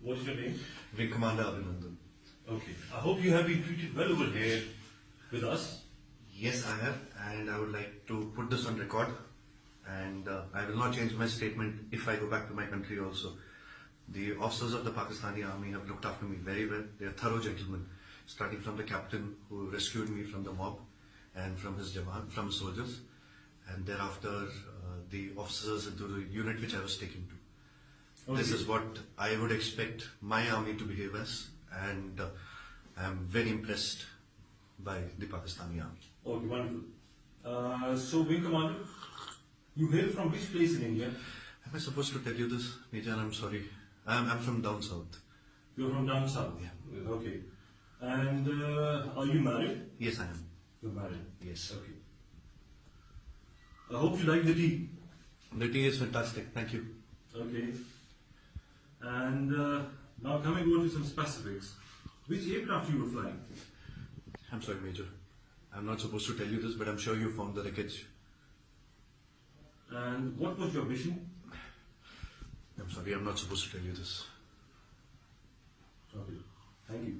What is your name? Wing Commander Abhinandan. Okay. I hope you have been treated well over here with us. Yes, I have, and I would like to put this on record. And I will not change my statement if I go back to my country also. The officers of the Pakistani army have looked after me very well. They are thorough gentlemen, starting from the captain who rescued me from the mob and from his soldiers, and thereafter the officers into the unit which I was taken to. Okay. This is what I would expect my army to behave as, and I am very impressed by the Pakistani army. Okay, wonderful. So, Wing Commander, you hail from which place in India? Am I supposed to tell you this, Major? I'm sorry. I'm from down south. You're from down south? Yeah. Okay. And are you married? Yes, I am. You're married? Yes. Okay. I hope you like the tea. The tea is fantastic. Thank you. Okay. And now coming on to some specifics. Which aircraft you were flying? I'm sorry, Major. I'm not supposed to tell you this, but I'm sure you found the wreckage. And what was your mission? I'm sorry, I'm not supposed to tell you this. Okay. Thank you.